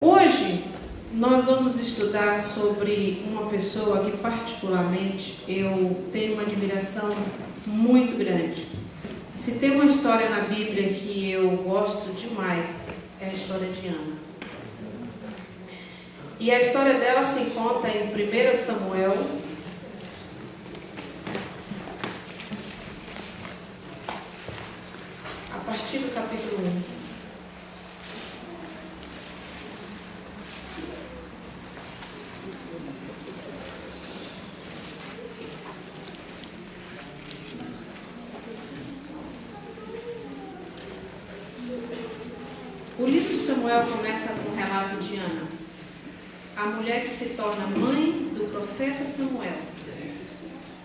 Hoje nós vamos estudar sobre uma pessoa que particularmente eu tenho uma admiração muito grande. Se tem uma história na Bíblia que eu gosto demais, é a história de Ana. E a história dela se encontra em 1 Samuel, a partir do capítulo 1. O livro de Samuel começa com o relato de Ana, a mulher que se torna mãe do profeta Samuel,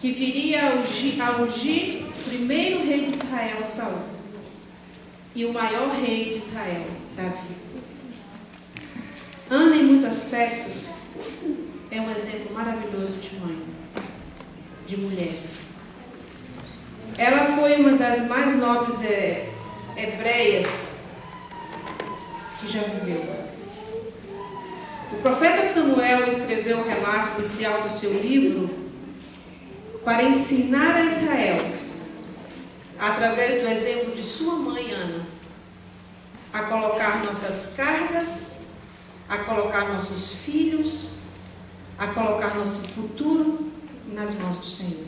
que viria a ungir o primeiro rei de Israel, Saul, e o maior rei de Israel, Davi. Ana, em muitos aspectos, é um exemplo maravilhoso de mãe, de mulher. Ela foi uma das mais nobres hebreias que já viveu. O profeta Samuel escreveu o relato inicial do seu livro para ensinar a Israel, através do exemplo de sua mãe Ana, a colocar nossas cargas, a colocar nossos filhos, a colocar nosso futuro nas mãos do Senhor.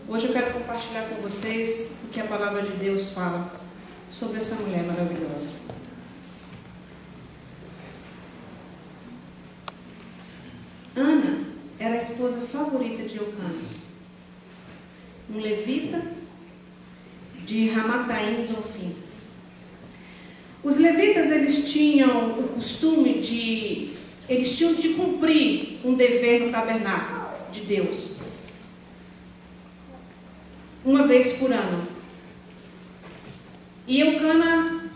Hoje eu quero compartilhar com vocês o que a palavra de Deus fala sobre essa mulher maravilhosa. Ana era a esposa favorita de Eucana, um levita de Ramataim Zofim. Os levitas, eles tinham o costume de cumprir um dever no tabernáculo de Deus, uma vez por ano. E Eucana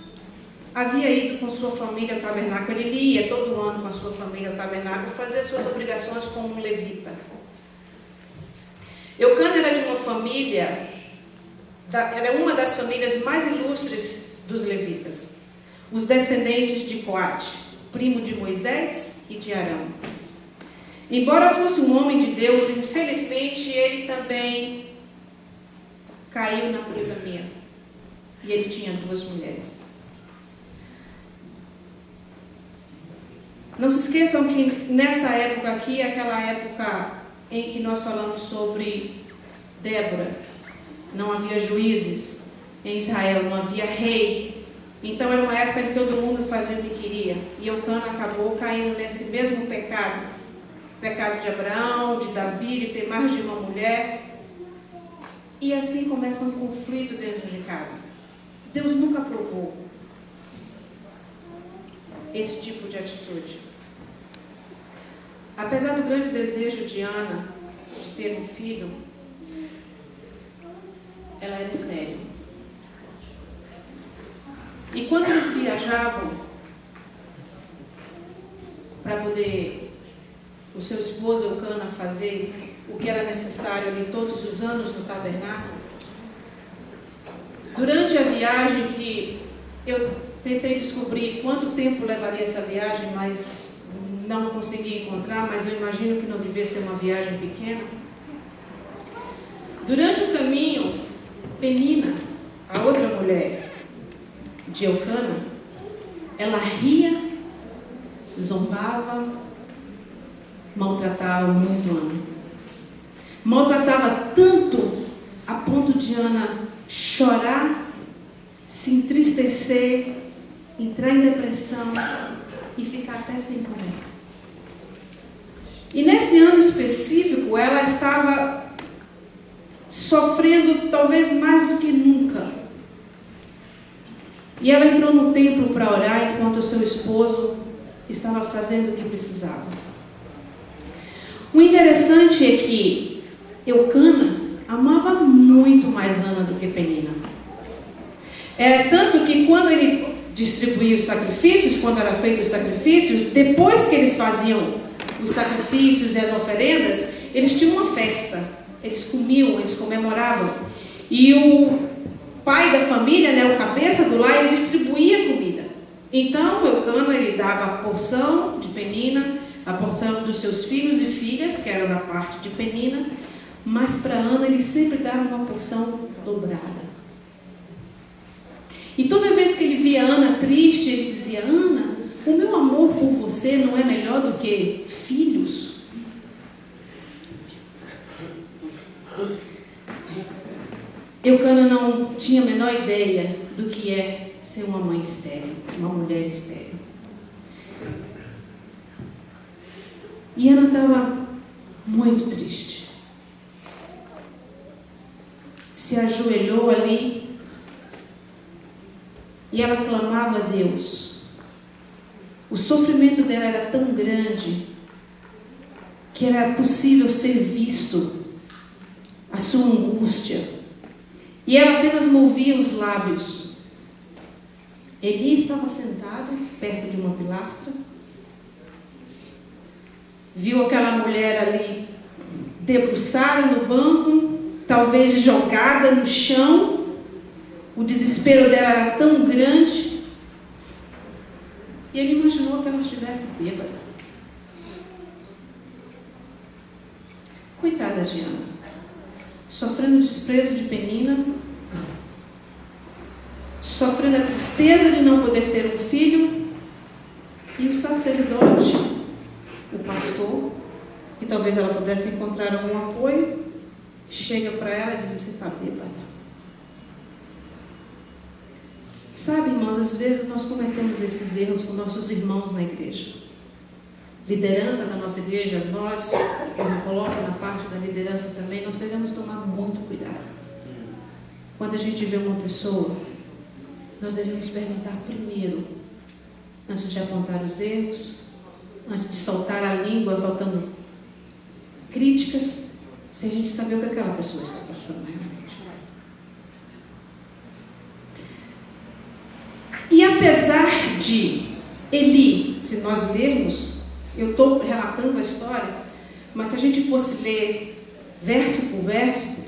havia ido com sua família ao tabernáculo. Ele ia todo ano com a sua família ao tabernáculo fazer suas obrigações como um levita. Eucana era de uma família, era uma das famílias mais ilustres dos levitas, os descendentes de Coate, primo de Moisés e de Arão. Embora fosse um homem de Deus, infelizmente ele também caiu na poligamia. E ele tinha 2 mulheres. Não se esqueçam que nessa época aqui, aquela época em que nós falamos sobre Débora, não havia juízes em Israel, não havia rei. Então era uma época em que todo mundo fazia o que queria. E Eucana acabou caindo nesse mesmo pecado. Pecado de Abraão, de Davi, de ter mais de uma mulher. E assim começa um conflito dentro de casa. Deus nunca aprovou esse tipo de atitude. Apesar do grande desejo de Ana de ter um filho, ela era estéril. E quando eles viajavam para poder o seu esposo Eucana fazer o que era necessário ali todos os anos no tabernáculo, durante a viagem, que eu tentei descobrir quanto tempo levaria essa viagem, mas não consegui encontrar, mas eu imagino que não devia ser uma viagem pequena. Durante o caminho, Penina, a outra mulher de Eucana, ela ria, zombava, maltratava muito Ana. Maltratava tanto a ponto de Ana chorar, se entristecer, entrar em depressão e ficar até sem comer. E nesse ano específico, ela estava sofrendo talvez mais do que nunca. E ela entrou no templo para orar enquanto o seu esposo estava fazendo o que precisava. O interessante é que Eucana amava muito mais Ana do que Penina. Tanto que quando ele distribuía os sacrifícios, quando era feito os sacrifícios, depois que eles faziam os sacrifícios e as oferendas, eles tinham uma festa. Eles comiam, eles comemoravam. E o pai da família, o cabeça do lar, ele distribuía comida. Então, Eucana, ele dava a porção de Penina, a porção dos seus filhos e filhas, que eram da parte de Penina, mas para Ana ele sempre dava uma porção dobrada. E toda vez que ele via Ana triste, ele dizia: Ana, o meu amor por você não é melhor do que filhos? Eucana não tinha a menor ideia do que é ser uma mãe estéril, uma mulher estéril. E Ana estava muito triste. Se ajoelhou ali e ela clamava a Deus. O sofrimento dela era tão grande que era possível ser visto a sua angústia. E ela apenas movia os lábios. Eli estava sentado perto de uma pilastra. Viu aquela mulher ali debruçada no banco, talvez jogada no chão. O desespero dela era tão grande. E ele imaginou que ela estivesse bêbada. Coitada de Ana, sofrendo o desprezo de Penina, sofrendo a tristeza de não poder ter um filho, e o sacerdote, o pastor, que talvez ela pudesse encontrar algum apoio, chega para ela e diz: você está bêbada. Sabe, irmãos, às vezes nós cometemos esses erros com nossos irmãos na igreja. Liderança da nossa igreja, nós, eu me coloco na parte da liderança também, nós devemos tomar muito cuidado. Quando a gente vê uma pessoa, nós devemos perguntar primeiro, antes de apontar os erros, antes de soltar a língua, soltando críticas, se a gente saber o que aquela pessoa está passando realmente. E apesar de Eli, se nós lermos, eu estou relatando a história, mas se a gente fosse ler verso por verso,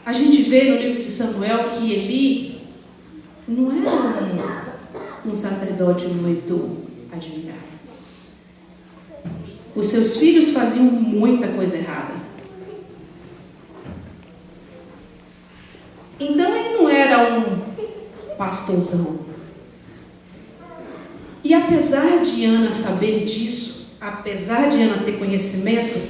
a gente vê no livro de Samuel que Eli não era um sacerdote muito admirável. Os seus filhos faziam muita coisa errada. Então ele não era um pastorzão. E apesar de Ana saber disso, apesar de Ana ter conhecimento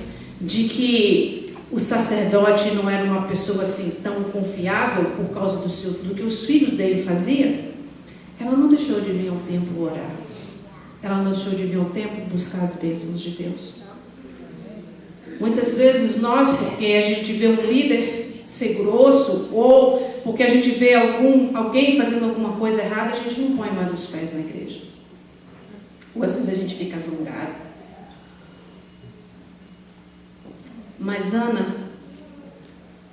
de que o sacerdote não era uma pessoa assim tão confiável por causa do que os filhos dele faziam, ela não deixou de vir ao templo orar. Ela não deixou de vir ao templo buscar as bênçãos de Deus. Muitas vezes nós, porque a gente vê um líder ser grosso, ou porque a gente vê alguém fazendo alguma coisa errada, a gente não põe mais os pés na igreja. Ou às vezes a gente fica zangado. Mas Ana,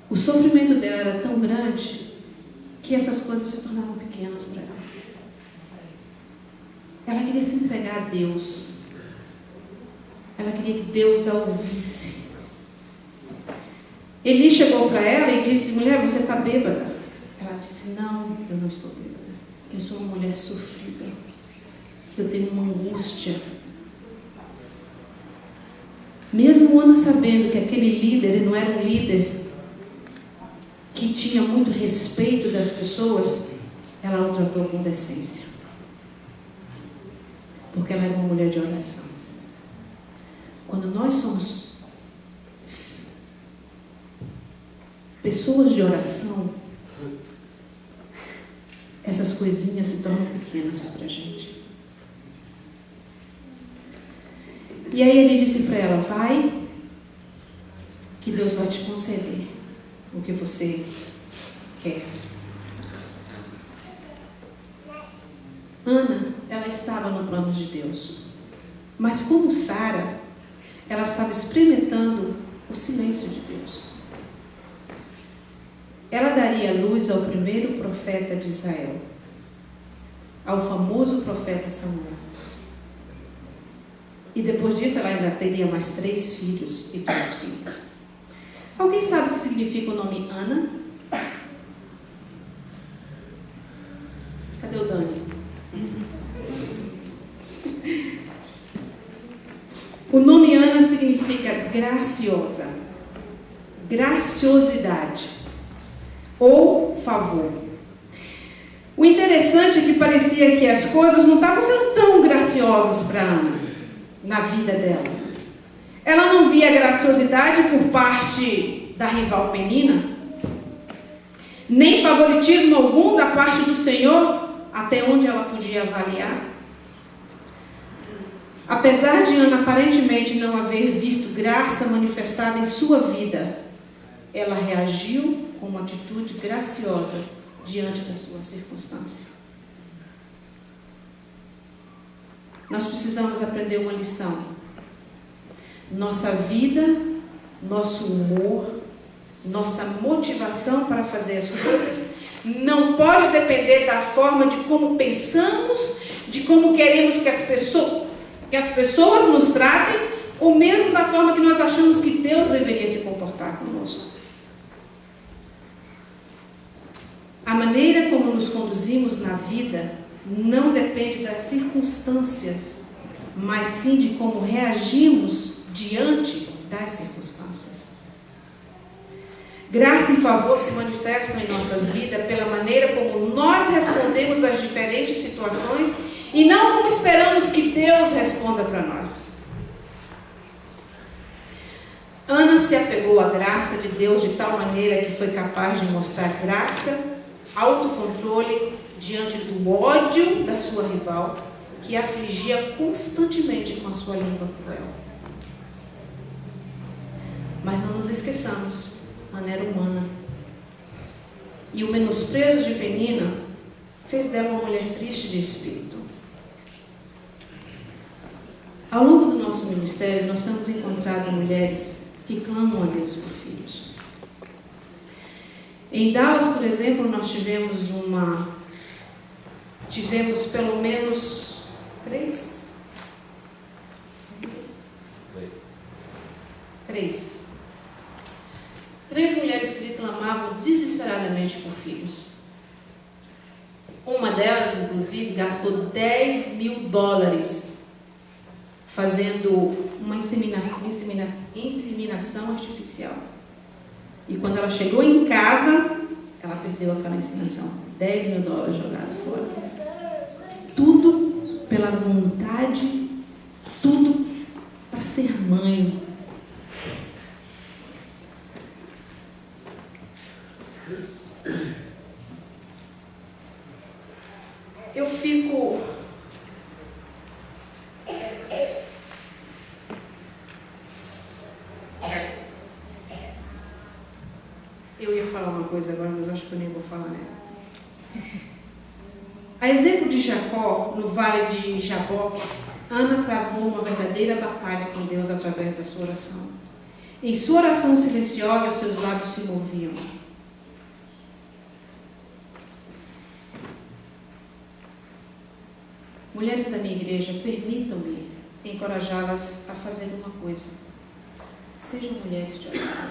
o sofrimento dela era tão grande que essas coisas se tornavam pequenas para ela. Ela queria se entregar a Deus. Ela queria que Deus a ouvisse. Eli chegou para ela e disse: mulher, você está bêbada? Ela disse: não, eu não estou bêbada. Eu sou uma mulher sofrida. Eu tenho uma angústia. Mesmo Ana sabendo que aquele líder, ele não era um líder que tinha muito respeito das pessoas, ela o tratou com decência. Porque ela era uma mulher de oração. Quando nós somos pessoas de oração, essas coisinhas se tornam pequenas para a gente. E aí ele disse para ela: vai, que Deus vai te conceder o que você quer. Ana, ela estava no plano de Deus, mas como Sara, ela estava experimentando o silêncio de Deus. Ela daria luz ao primeiro profeta de Israel, ao famoso profeta Samuel. E depois disso ela ainda teria mais 3 filhos e 2 filhas. Alguém sabe o que significa o nome Ana? Cadê O nome Ana significa graciosa, graciosidade ou favor. O interessante é que parecia que as coisas não estavam sendo tão graciosas para Ana na vida dela. Ela não via graciosidade por parte da rival Penina, nem favoritismo algum da parte do Senhor, até onde ela podia avaliar. Apesar de Ana aparentemente não haver visto graça manifestada em sua vida, ela reagiu com uma atitude graciosa diante da sua circunstância. Nós precisamos aprender uma lição. Nossa vida, nosso humor, nossa motivação para fazer as coisas não pode depender da forma de como pensamos, de como queremos que as pessoas nos tratem, ou mesmo da forma que nós achamos que Deus deveria se comportar conosco. A maneira como nos conduzimos na vida não depende das circunstâncias, mas sim de como reagimos diante das circunstâncias. Graça e favor se manifestam em nossas vidas pela maneira como nós respondemos às diferentes situações e não como esperamos que Deus responda para nós. Ana se apegou à graça de Deus de tal maneira que foi capaz de mostrar graça, autocontrole diante do ódio da sua rival, que a afligia constantemente com a sua língua cruel. Mas não nos esqueçamos, Ana era humana. E o menosprezo de Penina fez dela uma mulher triste de espírito. Ao longo do nosso ministério, nós temos encontrado mulheres que clamam a Deus por filhos. Em Dallas, por exemplo, nós tivemos pelo menos três mulheres que clamavam desesperadamente por filhos. Uma delas, inclusive, gastou $10.000 fazendo uma inseminação artificial. E quando ela chegou em casa, ela perdeu aquela inseminação. $10.000 jogado fora. Tudo pela vontade, tudo para ser mãe. Eu fico... Eu ia falar uma coisa agora, mas acho que eu nem vou falar nela. A exemplo de Jacó, no vale de Jaboque, Ana travou uma verdadeira batalha com Deus através da sua oração. Em sua oração silenciosa, seus lábios se moviam. Mulheres da minha igreja, permitam-me encorajá-las a fazer uma coisa. Sejam mulheres de oração.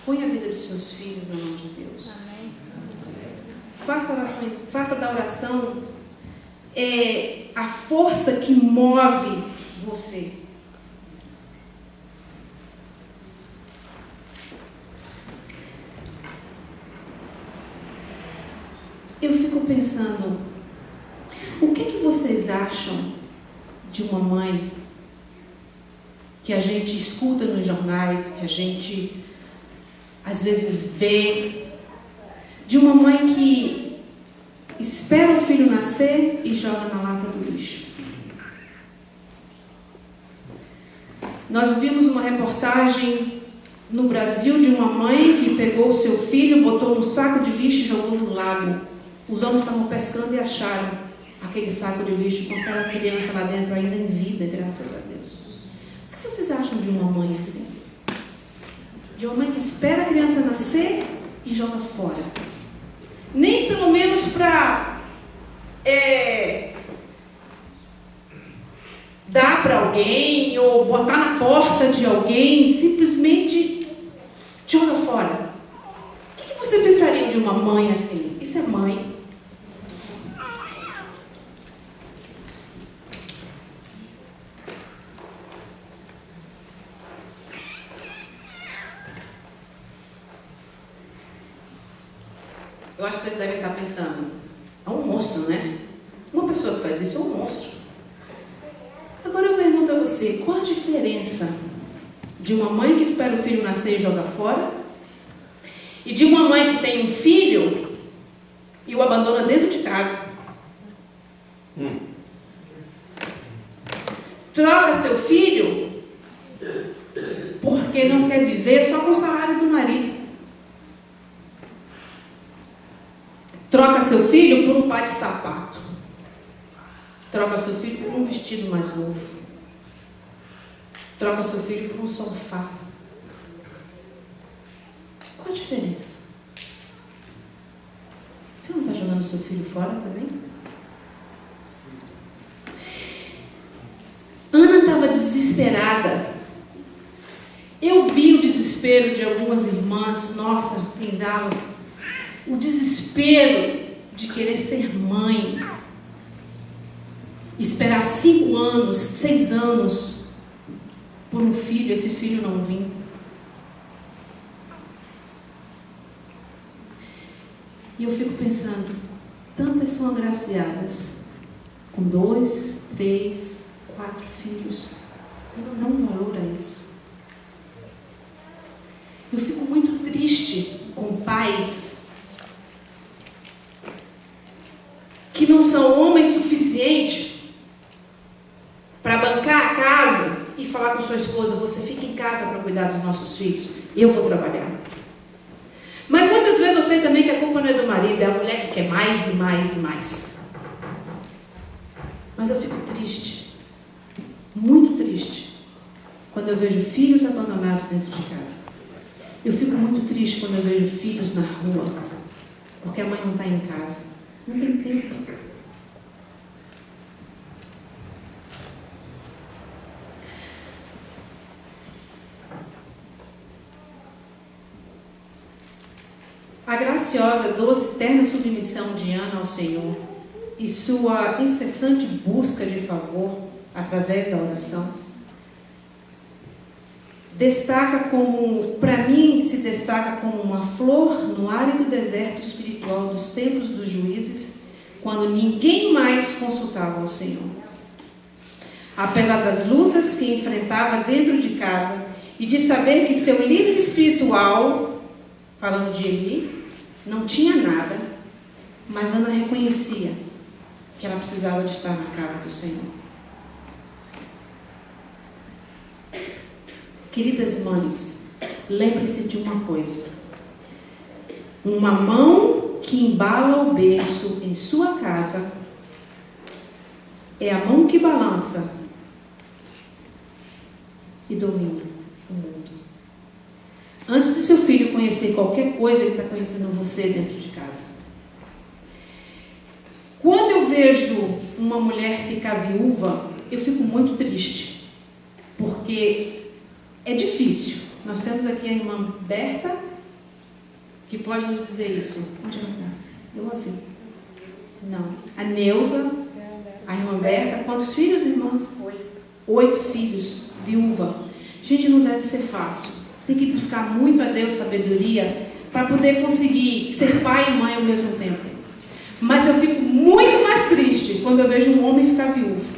Põe a vida dos seus filhos na mão de Deus. Amém. Faça da oração a força que move você. Eu fico pensando, o que vocês acham de uma mãe que a gente escuta nos jornais, que a gente às vezes vê, de uma mãe que espera o filho nascer e joga na lata do lixo? Nós vimos uma reportagem no Brasil de uma mãe que pegou o seu filho, botou num saco de lixo e jogou no lago. Os homens estavam pescando e acharam aquele saco de lixo com aquela criança lá dentro ainda em vida, graças a Deus. O que vocês acham de uma mãe assim? De uma mãe que espera a criança nascer e joga fora. Nem pelo menos para dar para alguém ou botar na porta de alguém, simplesmente joga fora. O que você pensaria de uma mãe assim? Isso é mãe. Eu acho que vocês devem estar pensando, é um monstro, né? Uma pessoa que faz isso é um monstro. Agora eu pergunto a você, qual a diferença de uma mãe que espera o filho nascer e joga fora, e de uma mãe que tem um filho e o abandona dentro de casa? Troca seu filho porque não quer viver só com o salário do marido. Troca seu filho por um par de sapato. Troca seu filho por um vestido mais novo. Troca seu filho por um sofá. Qual a diferença? Você não está jogando seu filho fora também? Ana estava desesperada. Eu vi o desespero de algumas irmãs, nossa, em Dallas. O desespero de querer ser mãe. Esperar 5 anos, 6 anos por um filho, esse filho não vir. E eu fico pensando, tantas são agraciadas com 2, 3, 4 filhos, e não dão valor a isso. Eu fico muito triste com pais que não são homens suficientes para bancar a casa e falar com sua esposa, você fica em casa para cuidar dos nossos filhos, eu vou trabalhar. Mas muitas vezes eu sei também que a culpa não é do marido, é a mulher que quer mais e mais e mais. Mas eu fico triste, muito triste, quando eu vejo filhos abandonados dentro de casa. Eu fico muito triste quando eu vejo filhos na rua, porque a mãe não está em casa, não tem tempo. A graciosa, doce, terna submissão de Ana ao Senhor e sua incessante busca de favor através da oração para mim, se destaca como uma flor no árido deserto espiritual dos tempos dos juízes, quando ninguém mais consultava ao Senhor. Apesar das lutas que enfrentava dentro de casa e de saber que seu líder espiritual, falando de Eli, não tinha nada, mas Ana reconhecia que ela precisava de estar na casa do Senhor. Queridas mães, lembre-se de uma coisa: uma mão que embala o berço em sua casa é a mão que balança e domina o mundo. Antes de seu filho conhecer qualquer coisa, ele está conhecendo você dentro de casa. Quando eu vejo uma mulher ficar viúva, eu fico muito triste, porque é difícil. Nós temos aqui a irmã Berta, que pode nos dizer isso. Onde ela está? Eu ouvi. Não. A Neuza, a irmã Berta. Quantos filhos, irmãs? 8 filhos. Viúva. Gente, não deve ser fácil. Tem que buscar muito a Deus sabedoria para poder conseguir ser pai e mãe ao mesmo tempo. Mas eu fico muito mais triste quando eu vejo um homem ficar viúvo.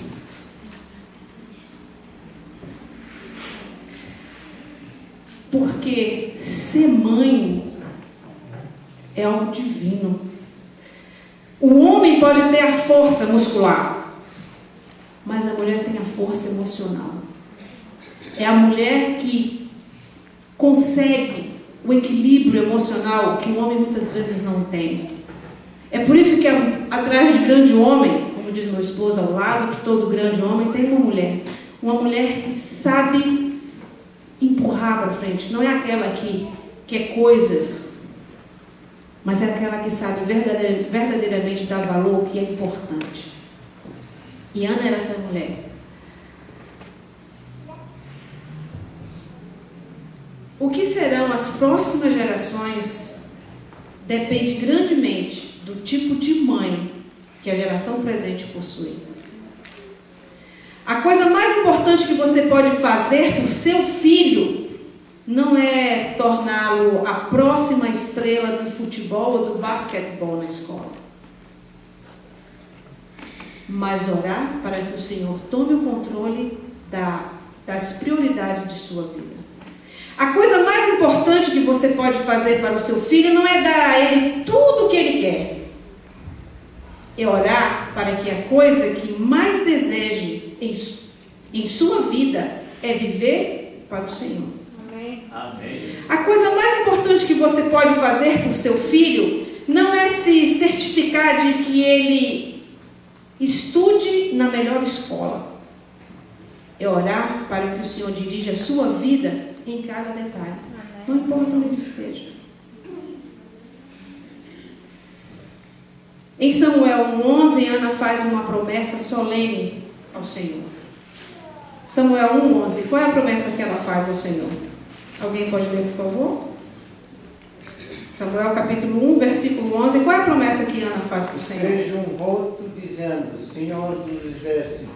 Porque ser mãe é algo divino. O homem pode ter a força muscular, mas a mulher tem a força emocional. É a mulher que consegue o equilíbrio emocional que o homem muitas vezes não tem. É por isso que atrás de grande homem, como diz meu esposo, ao lado de todo grande homem tem uma mulher. Uma mulher que sabe empurrar para frente. Não é aquela que quer coisas, mas é aquela que sabe verdadeiramente dar valor ao que é importante. E Ana era essa mulher. O que serão as próximas gerações depende grandemente do tipo de mãe que a geração presente possui. A coisa mais importante que você pode fazer por seu filho não é torná-lo a próxima estrela do futebol ou do basquetebol na escola, mas orar para que o Senhor tome o controle das prioridades de sua vida. A coisa mais importante que você pode fazer para o seu filho não é dar a ele tudo o que ele quer. É orar para que a coisa que mais deseje em sua vida é viver para o Senhor. Amém. A coisa mais importante que você pode fazer por seu filho não é se certificar de que ele estude na melhor escola. É orar para que o Senhor dirija a sua vida em cada detalhe. Não importa onde ele esteja. Em Samuel 1:11, Ana faz uma promessa solene ao Senhor. Samuel 1:11, qual é a promessa que ela faz ao Senhor? Alguém pode ler, por favor? Samuel capítulo 1, versículo 11, qual é a promessa que Ana faz para o Senhor? Fez um voto dizendo: Senhor dos exércitos,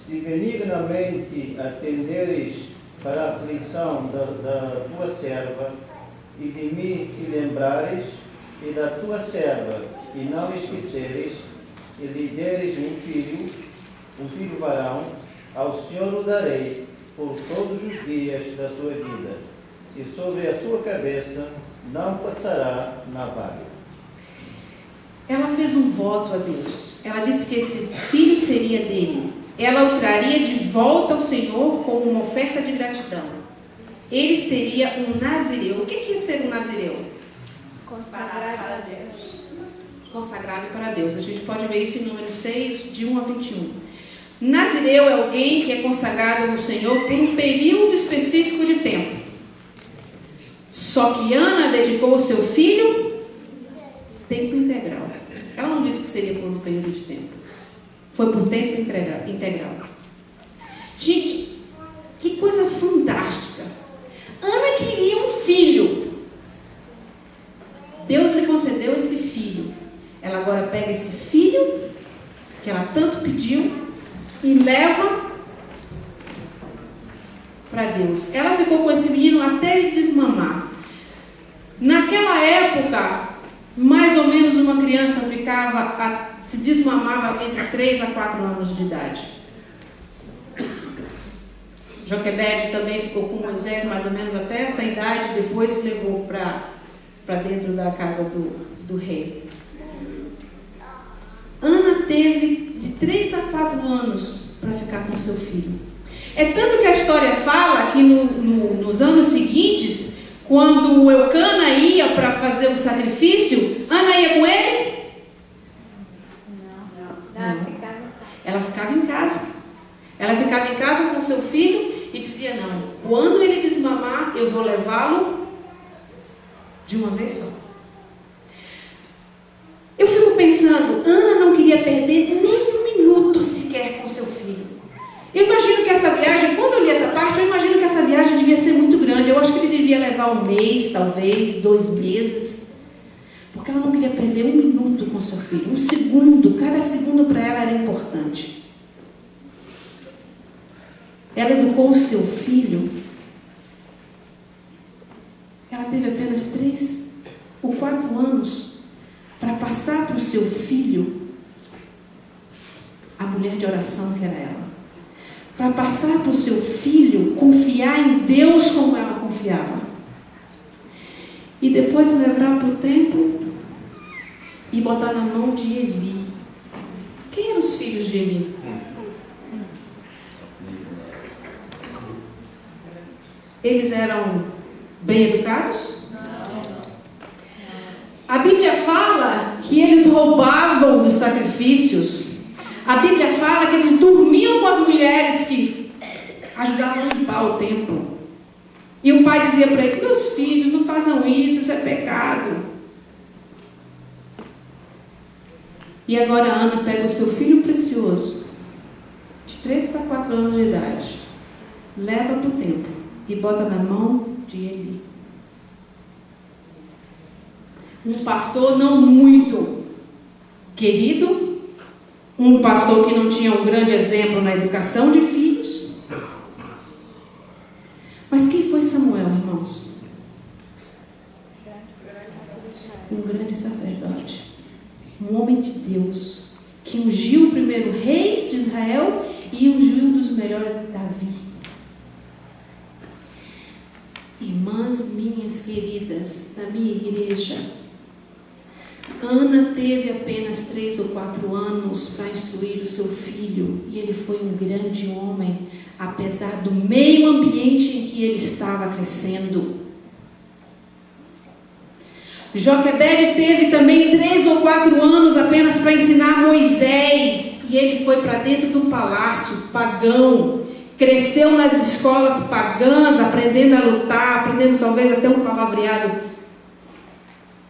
se benignamente atenderes para a aflição da tua serva, e de mim te lembrares, e da tua serva, e não esqueceres, e lhe deres um filho varão, ao Senhor o darei por todos os dias da sua vida, e sobre a sua cabeça não passará navalha. Ela fez um voto a Deus. Ela disse que esse filho seria dele. Ela o traria de volta ao Senhor como uma oferta de gratidão. Ele seria um nazireu. O que é ser um nazireu? Consagrado a Deus. Consagrado para Deus. A gente pode ver isso em Números 6, de 1 a 21. Nazireu é alguém que é consagrado ao Senhor por um período específico de tempo. Só que Ana dedicou o seu filho tempo integral. Ela não disse que seria por um período de tempo. Foi por tempo integral. Gente, que coisa fantástica. Ana queria um filho. Deus lhe concedeu esse filho. Ela agora pega esse filho que ela tanto pediu e leva para Deus. Ela ficou com esse menino até ele desmamar. Naquela época, mais ou menos uma criança se desmamava entre 3 a 4 anos de idade. Joquebede também ficou com Moisés mais ou menos até essa idade, depois se levou para dentro da casa do rei. Ana teve de 3 a 4 anos para ficar com seu filho. É tanto que a história fala que nos anos seguintes, quando Eucana ia para fazer o sacrifício, Ana ia com ele? Não. Ela ficava em casa. Ela ficava em casa com seu filho e dizia: não, quando ele desmamar, eu vou levá-lo de uma vez só. Eu fico pensando, Ana não queria perder nem um minuto sequer com seu filho. Eu imagino que essa viagem, quando eu li essa parte, eu imagino que essa viagem devia ser muito grande. Eu acho que ele devia levar 1 mês, talvez, 2 meses. Porque ela não queria perder um minuto com seu filho. 1 segundo, cada segundo para ela era importante. Ela educou o seu filho. Ela teve apenas 3 ou 4 anos para passar para o seu filho a mulher de oração que era ela. Para passar para o seu filho confiar em Deus como ela confiava. E depois levar para o templo e botar na mão de Eli. Quem eram os filhos de Eli? Eles eram bem educados? A Bíblia fala que eles roubavam dos sacrifícios. A Bíblia fala que eles dormiam com as mulheres que ajudavam a limpar o templo. E o pai dizia para eles: meus filhos, não façam isso, isso é pecado. E agora a Ana pega o seu filho precioso, de 3 para 4 anos de idade, leva para o templo e bota na mão de Eli. Um pastor não muito querido, um pastor que não tinha um grande exemplo na educação de filhos. Mas quem foi Samuel? homem de Deus, que ungiu o primeiro rei de Israel e ungiu um dos melhores, Davi. Irmãs minhas queridas, da minha igreja, Ana teve apenas 3 ou 4 anos para instruir o seu filho, e ele foi um grande homem, apesar do meio ambiente em que ele estava crescendo. Joquebede teve também 3 ou 4 anos apenas para ensinar Moisés, e ele foi para dentro do palácio pagão, cresceu nas escolas pagãs, aprendendo a lutar, aprendendo talvez até um palavreado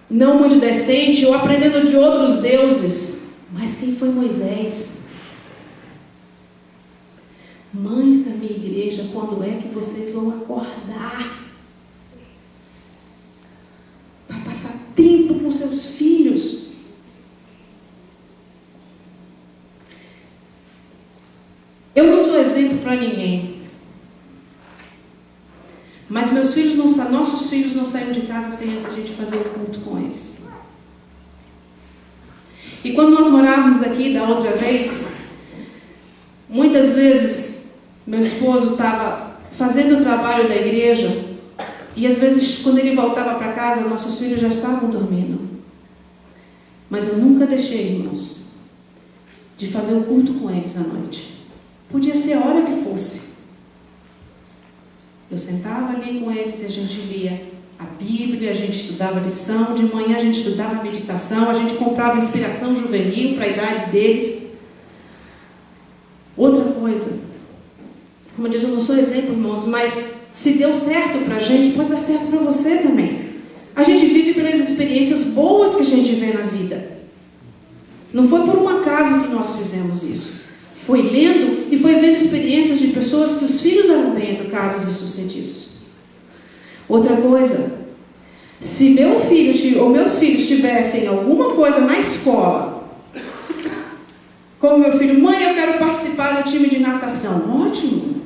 não muito decente, ou aprendendo de outros deuses. Mas quem foi Moisés? Mães da minha igreja, quando é que vocês vão acordar para passar tempo com seus filhos? Eu não sou exemplo para ninguém, mas nossos filhos não saíram de casa sem antes a gente fazer o culto com eles. E quando nós morávamos aqui da outra vez, muitas vezes meu esposo estava fazendo o trabalho da igreja, e às vezes quando ele voltava para casa, nossos filhos já estavam dormindo. Mas eu nunca deixei, irmãos, de fazer o culto com eles à noite. Podia ser a hora que fosse. Eu sentava ali com eles e a gente lia a Bíblia, a gente estudava lição, de manhã a gente estudava meditação, a gente comprava inspiração juvenil para a idade deles. Outra coisa, como eu disse, eu não sou exemplo, irmãos, mas se deu certo para a gente, pode dar certo para você também. A gente vive pelas experiências boas que a gente vê na vida. Não foi por um acaso que nós fizemos isso. Foi lendo e foi vendo experiências de pessoas que os filhos eram bem educados e sucedidos. Outra coisa, se meu filho ou meus filhos tivessem alguma coisa na escola, como meu filho, mãe, eu quero participar do time de natação. Ótimo,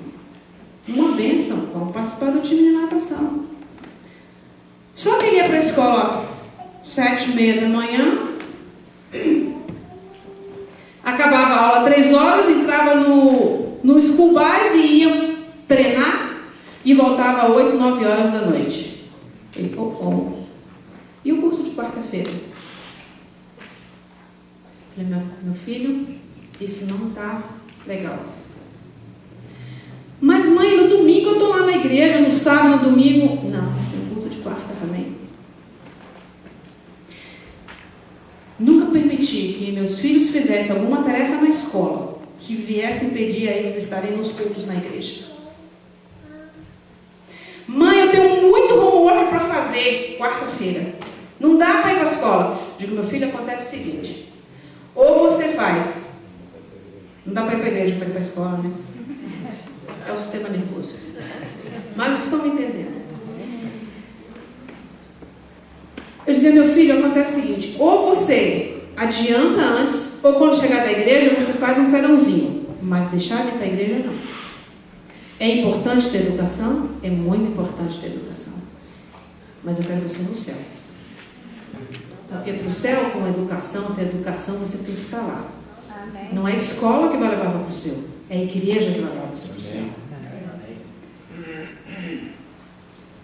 uma bênção, vamos participar do time de natação. Só que ele ia para a escola 7h30 da manhã, acabava a aula 3 horas, entrava no school bus e ia treinar e voltava 8, 9 horas da noite. Ele, E o curso de quarta-feira? Falei, meu filho, isso não está legal. Mas mãe, no domingo eu estou lá na igreja, no sábado, no domingo. Não, mas tem culto de quarta também. Nunca permiti que meus filhos fizessem alguma tarefa na escola que viesse impedir a eles estarem nos cultos na igreja. Mãe, eu tenho muito homework para fazer quarta-feira. Não dá para ir para a escola. Digo, meu filho, acontece o seguinte. Ou você faz. Não dá para ir para a igreja, para ir para a escola, né? É o sistema nervoso. Mas vocês estão me entendendo. Eu dizia, meu filho, acontece o seguinte. Ou você adianta antes, ou quando chegar da igreja, você faz um serãozinho. Mas deixar de ir para a igreja, não. É importante ter educação? É muito importante ter educação. Mas eu quero você no céu. Porque para o céu, com educação, ter educação, você tem que estar lá. Amém. Não é a escola que vai levar para o céu. É a igreja que vai levar você para o céu.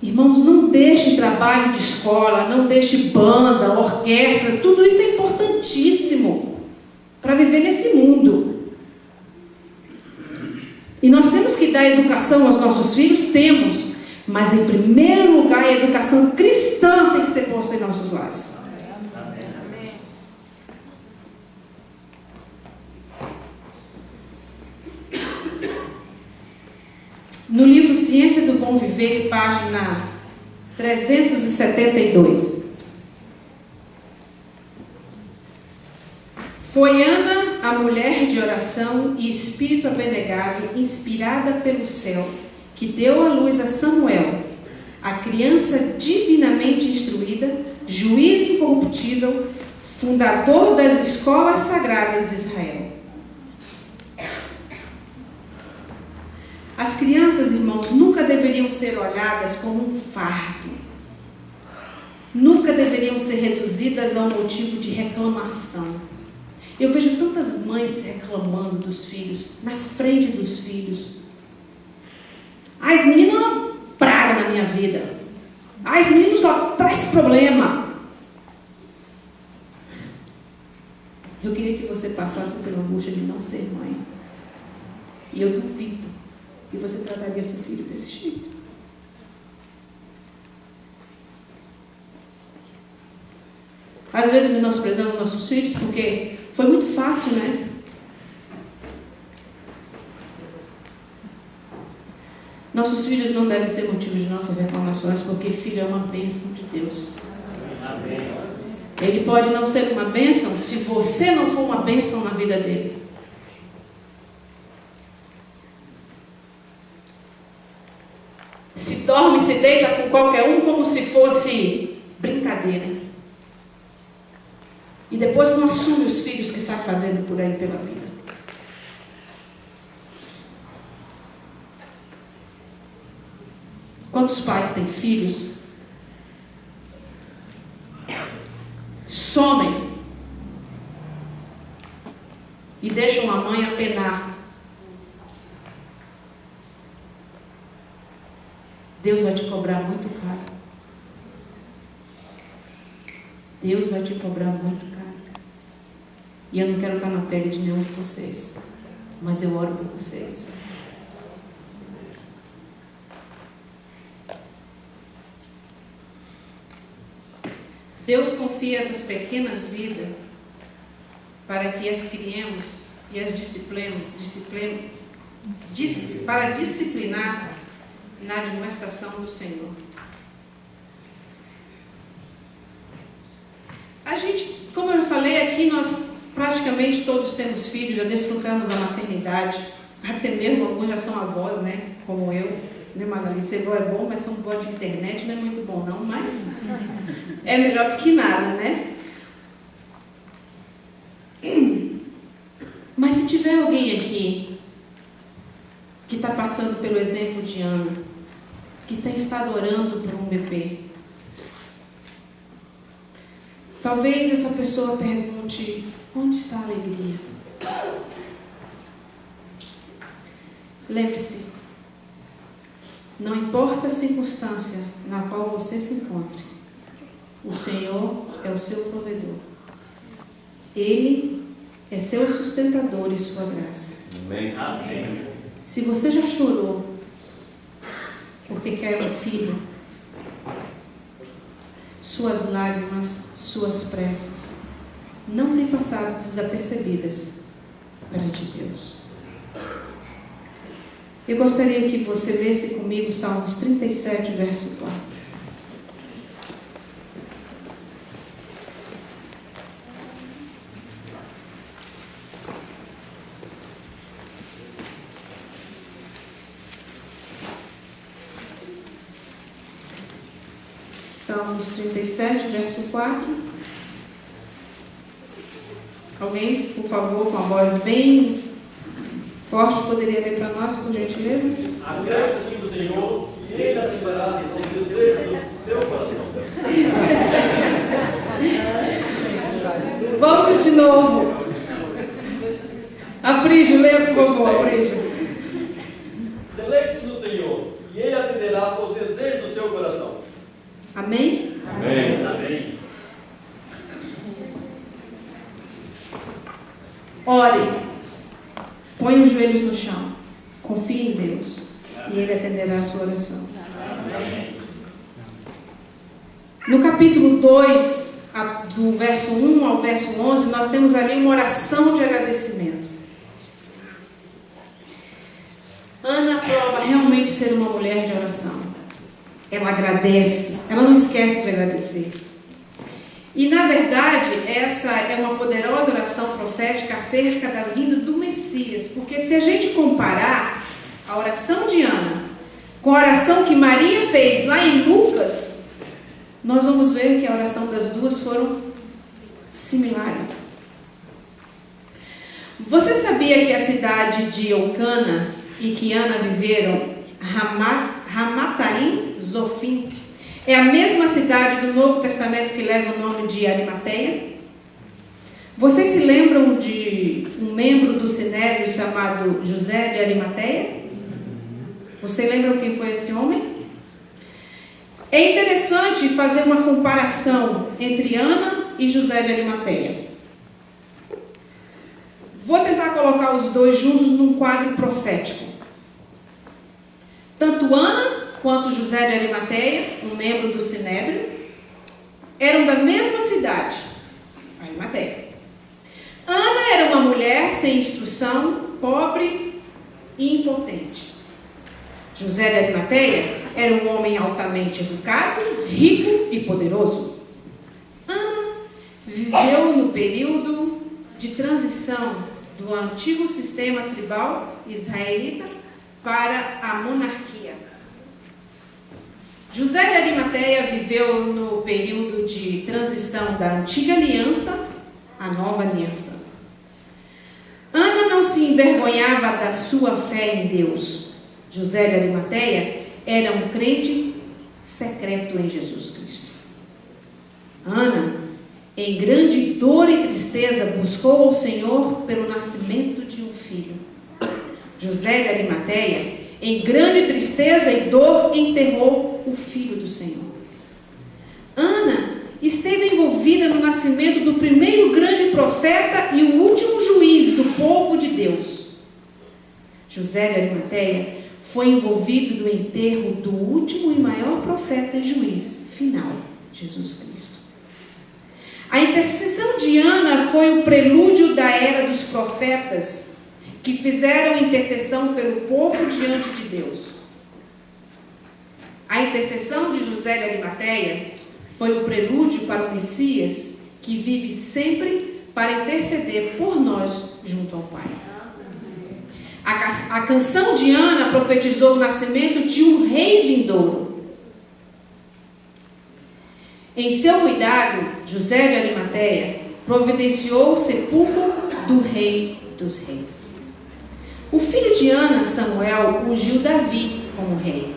Irmãos, não deixe trabalho de escola, não deixe banda, orquestra, tudo isso é importantíssimo para viver nesse mundo. E nós temos que dar educação aos nossos filhos? Temos. Mas em primeiro lugar, a educação cristã tem que ser posta em nossos lares. No livro Ciência do Bom Viver, página 372. Foi Ana, a mulher de oração e espírito abnegado, inspirada pelo céu, que deu à luz a Samuel, a criança divinamente instruída, juiz incorruptível, fundador das escolas sagradas de Israel. As crianças, irmãos, nunca deveriam ser olhadas como um fardo. Nunca deveriam ser reduzidas a um motivo de reclamação. Eu vejo tantas mães reclamando dos filhos, na frente dos filhos. Ah, esse menino é uma praga na minha vida. Ah, esse menino só traz problema. Eu queria que você passasse pela angústia de não ser mãe. E eu duvido que você trataria seu filho desse jeito. Às vezes menosprezamos nossos filhos porque foi muito fácil, né? Nossos filhos não devem ser motivo de nossas reclamações, porque filho é uma bênção de Deus. Amém. Ele pode não ser uma bênção se você não for uma bênção na vida dele. Se dorme, se deita com qualquer um como se fosse brincadeira. E depois não assume os filhos que está fazendo por aí pela vida. Quantos pais têm filhos? Somem e deixam a mãe a penar. Deus vai te cobrar muito caro. Deus vai te cobrar muito caro. E eu não quero estar na pele de nenhum de vocês, mas eu oro por vocês. Deus confia essas pequenas vidas para que as criemos e as para disciplinar na admoestação do Senhor. A gente, como eu falei aqui, nós praticamente todos temos filhos, já desfrutamos a maternidade, até mesmo alguns já são avós, né? Como eu, né, Magali? Ser avó é bom, mas ser avó de internet não é muito bom, não, mas é melhor do que nada, né? Mas se tiver alguém aqui que está passando pelo exemplo de Ana, que tem estado orando por um bebê, talvez essa pessoa pergunte: onde está a alegria? Lembre-se, não importa a circunstância na qual você se encontre, o Senhor é o seu provedor. Ele é seu sustentador e sua graça. Amém. Amém. Se você já chorou porque quer um filho, suas lágrimas, suas preces não têm passado desapercebidas perante Deus. Eu gostaria que você lesse comigo Salmos 37, verso 4. Salmos 37, verso 4. Alguém, por favor, com a voz bem forte, poderia ler para nós, por gentileza? Agrade-se do Senhor e Ele atenderá os desejos do seu coração. Vamos de novo. Aprígio, lê, por favor, Aprígio. Deleite-se no Senhor e Ele atenderá os desejos do seu coração. Amém? Amém. Amém. Ore, põe os joelhos no chão, confie em Deus e Ele atenderá a sua oração. Amém. No capítulo 2, do verso 1 ao verso 11, nós temos ali uma oração de agradecimento. Ana prova realmente ser uma mulher de oração. Ela agradece, ela não esquece de agradecer. E na verdade, essa é uma poderosa oração profética acerca da vinda do Messias, porque se a gente comparar a oração de Ana com a oração que Maria fez lá em Lucas, nós vamos ver que a oração das duas foram similares. Você sabia que a cidade de Eucana e que Ana viveram, Ramataim Zofim, é a mesma cidade do Novo Testamento que leva o nome de Arimateia? Vocês se lembram de um membro do Sinédrio chamado José de Arimateia? Você lembra quem foi esse homem? É interessante fazer uma comparação entre Ana e José de Arimateia. Vou tentar colocar os dois juntos num quadro profético. Tanto Ana quanto José de Arimateia, um membro do Sinédrio, eram da mesma cidade, Arimateia. Ana era uma mulher sem instrução, pobre e impotente. José de Arimateia era um homem altamente educado, rico e poderoso. Ana viveu no período de transição do antigo sistema tribal israelita para a monarquia. José de Arimateia viveu no período de transição da antiga aliança à nova aliança. Ana não se envergonhava da sua fé em Deus. José de Arimateia era um crente secreto em Jesus Cristo. Ana, em grande dor e tristeza, buscou ao Senhor pelo nascimento de um filho. José de Arimateia, em grande tristeza e dor, enterrou o filho do Senhor. Ana esteve envolvida no nascimento do primeiro grande profeta e o último juiz do povo de Deus. José de Arimateia foi envolvido no enterro do último e maior profeta e juiz final, Jesus Cristo. A intercessão de Ana foi o prelúdio da era dos profetas que fizeram intercessão pelo povo diante de Deus. A intercessão de José de Arimateia foi o prelúdio para o Messias que vive sempre para interceder por nós junto ao Pai. A canção de Ana profetizou o nascimento de um rei vindouro. Em seu cuidado, José de Arimateia providenciou o sepulcro do rei dos reis. O filho de Ana, Samuel, ungiu Davi como rei.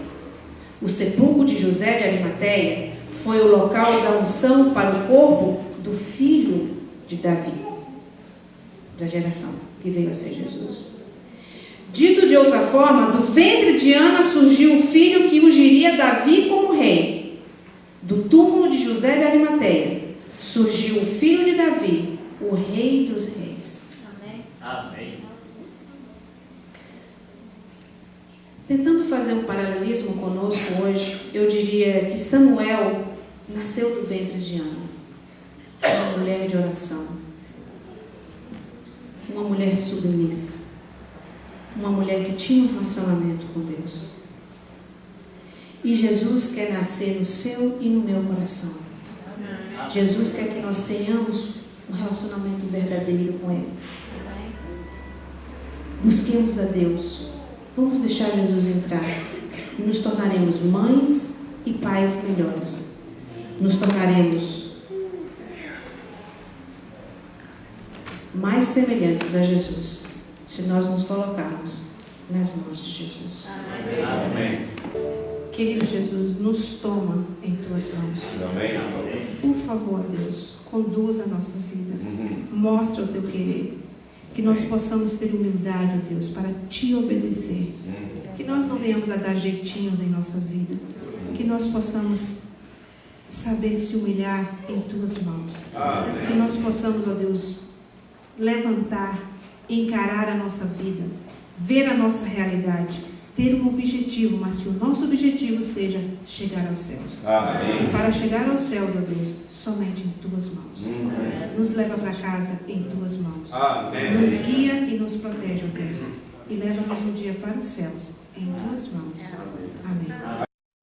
O sepulcro de José de Arimateia foi o local da unção para o corpo do filho de Davi, da geração que veio a ser Jesus. Dito de outra forma, do ventre de Ana surgiu o filho que ungiria Davi como rei. Do túmulo de José de Arimateia surgiu o filho de Davi, o rei dos reis. Amém. Amém. Tentando fazer um paralelismo conosco hoje, eu diria que Samuel nasceu do ventre de Ana, uma mulher de oração, uma mulher submissa, uma mulher que tinha um relacionamento com Deus. E Jesus quer nascer no seu e no meu coração. Jesus quer que nós tenhamos um relacionamento verdadeiro com Ele. Busquemos a Deus. Vamos deixar Jesus entrar e nos tornaremos mães e pais melhores. Nos tornaremos mais semelhantes a Jesus, se nós nos colocarmos nas mãos de Jesus. Amém. Querido Jesus, nos toma em Tuas mãos. Amém. Por favor, Deus, conduza a nossa vida. Mostra o Teu querer. Que nós possamos ter humildade, ó Deus, para Te obedecer. Que nós não venhamos a dar jeitinhos em nossa vida. Que nós possamos saber se humilhar em Tuas mãos. Que nós possamos, ó Deus, levantar, encarar a nossa vida, ver a nossa realidade, ter um objetivo, mas que o nosso objetivo seja chegar aos céus. Amém. E para chegar aos céus, ó Deus, somente em Tuas mãos. Nos leva para casa em Tuas mãos. Amém. Nos guia e nos protege, ó Deus. E leva-nos um dia para os céus em Tuas mãos. Amém.